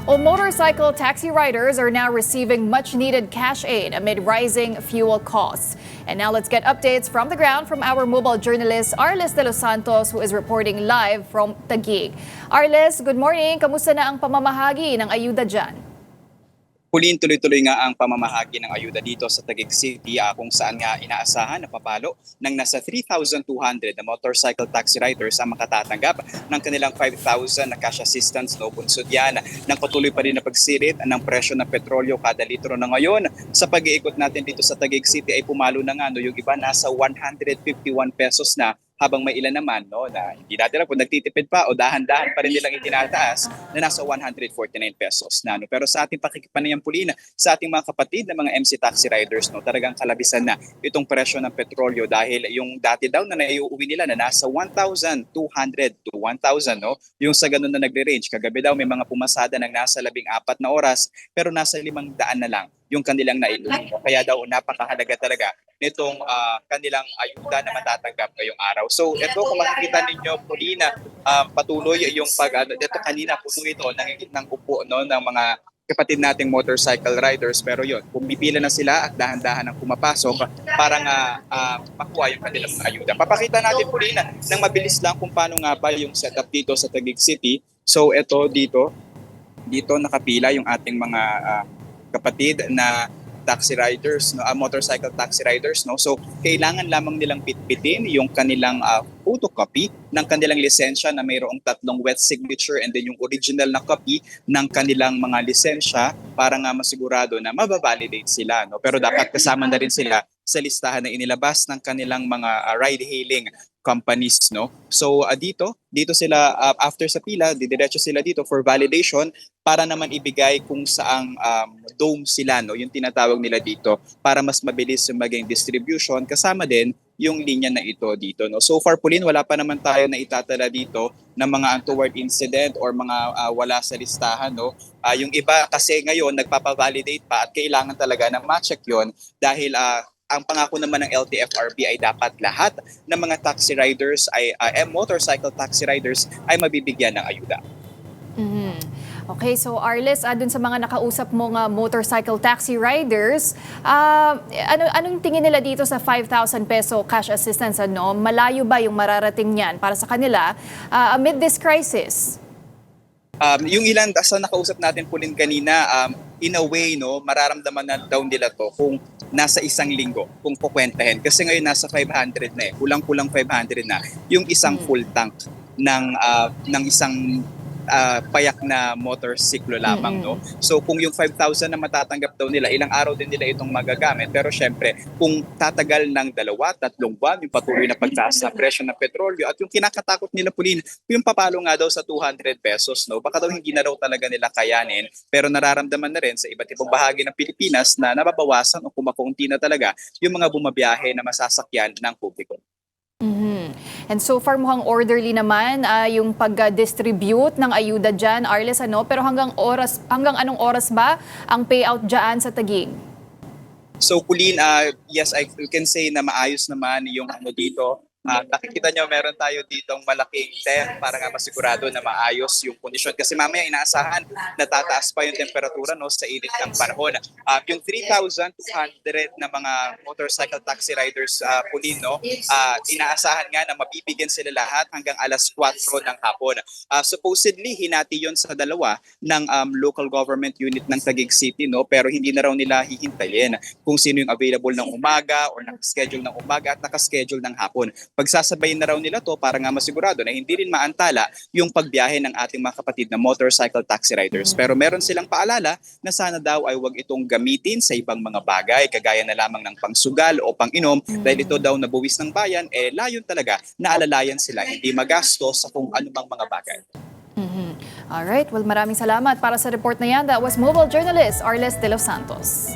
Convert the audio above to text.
Well, motorcycle taxi riders are now receiving much-needed cash aid amid rising fuel costs. And now let's get updates from the ground from our mobile journalist Arles de los Santos, who is reporting live from Taguig. Arles, good morning. Kamusta na ang pamamahagi ng ayuda dyan? Pauline, tuloy-tuloy nga ang pamamahagi ng ayuda dito sa Taguig City kung saan nga inaasahan na papalo ng nasa 3,200 na motorcycle taxi riders ang makatatanggap ng kanilang 5,000 na cash assistance. Bunsod yan ng patuloy pa rin na pagsirit ng presyo ng petrolyo kada litro na ngayon. Sa pag-iikot natin dito sa Taguig City ay pumalo na nga, yung iba nasa 151 pesos na, habang may ilan naman na hindi natin alam kung nagtitipid pa o dahan-dahan pa rin nilang itinataas na nasa 149 pesos na. Pero sa ating pakikipanayam Pauline, sa ating mga kapatid na mga MC taxi riders, talagang kalabisan na itong presyo ng petrolyo dahil yung dati daw na naiuwi nila na nasa 1,200 to 1,000, yung sa ganun na nagre-range. Kagabi daw may mga pumasada ng nasa 14 na oras pero nasa 500 na lang yung kanilang naiuwi. Kaya daw napakahalaga talaga nitong kanilang ayuda na matatanggap ngayong araw. So ito kung makikita ninyo Paulina, patuloy yung ito kanina puno ito ng upo ng mga kapatid nating motorcycle riders, pero yun, pumipila na sila at dahan-dahan ang pumapasok para nga makuha yung kanilang ayuda. Papakita natin Paulina ng mabilis lang kung paano nga ba yung setup dito sa Taguig City. So ito dito nakapila yung ating mga kapatid na taxi riders, motorcycle taxi riders. So kailangan lamang nilang pitpitin yung kanilang photocopy ng kanilang lisensya na mayroong 3 wet signature and then yung original na copy ng kanilang mga lisensya para nga masigurado na mababalidate sila. Pero dapat kasama na rin sila sa listahan na inilabas ng kanilang mga ride-hailing companies. So dito sila after sa pila, didiretso sila dito for validation para naman ibigay kung saang dome sila, yung tinatawag nila dito, para mas mabilis yung maging distribution kasama din yung linya na ito dito. So far Pauline, wala pa naman tayo na itatala dito ng mga untoward incident or mga wala sa listahan. Yung iba kasi ngayon nagpapavalidate pa at kailangan talaga na ma-check yun dahil ang pangako naman ng LTFRB ay dapat lahat ng mga taxi riders motorcycle taxi riders ay mabibigyan ng ayuda. Mm-hmm. Okay, so Arles, dun sa mga nakausap mong motorcycle taxi riders, anong tingin nila dito sa 5,000 peso cash assistance? Malayo ba yung mararating niyan para sa kanila amid this crisis? Yung ilan sa nakausap natin Pauline kanina, in a way, mararamdaman na daw nila to kung nasa isang linggo, kung kukwentahin. Kasi ngayon nasa 500 na kulang-kulang 500 na yung isang full tank ng isang payak na motorsiklo lamang. So kung yung 5,000 na matatanggap daw nila, ilang araw din nila itong magagamit. Pero syempre, kung tatagal ng 2-3 buwan, yung patuloy na pagtaas na presyo ng petrolyo at yung kinakatakot nila Pauline, yung papalo nga daw sa 200 pesos. Baka daw hindi na daw talaga nila kayanin, pero nararamdaman na rin sa iba't ibang bahagi ng Pilipinas na nababawasan o kumakunti na talaga yung mga bumabiyahe na masasakyan ng publiko. And so far mukhang orderly naman yung pag-distribute ng ayuda dyan, Arles, pero hanggang anong oras ba ang payout dyan sa Taguig? So Pauline, yes, I can say na maayos naman yung dito. Nakikita nyo, meron tayo ditong malaking tent para nga masigurado na maayos yung kondisyon. Kasi mamaya inaasahan na tataas pa yung temperatura sa init ng panahon. Yung 3,200 na mga motorcycle taxi riders, Pauline, inaasahan nga na mabibigyan sila lahat hanggang alas 4 ng hapon. Supposedly, hinati yon sa dalawa ng local government unit ng Taguig City, pero hindi na raw nila hihintayin kung sino yung available ng umaga or nakaschedule ng umaga at nakaschedule ng hapon. Pagsasabayin na raw nila to para nga masigurado na hindi rin maantala yung pagbiyahe ng ating mga kapatid na motorcycle taxi riders. Pero meron silang paalala na sana daw ay huwag itong gamitin sa ibang mga bagay, kagaya na lamang ng pangsugal o panginom, dahil ito daw nabuwis ng bayan, layon talaga na alalayan sila, hindi magastos sa kung anumang mga bagay. Alright, well maraming salamat para sa report na yan. That was mobile journalist Arles de los Santos.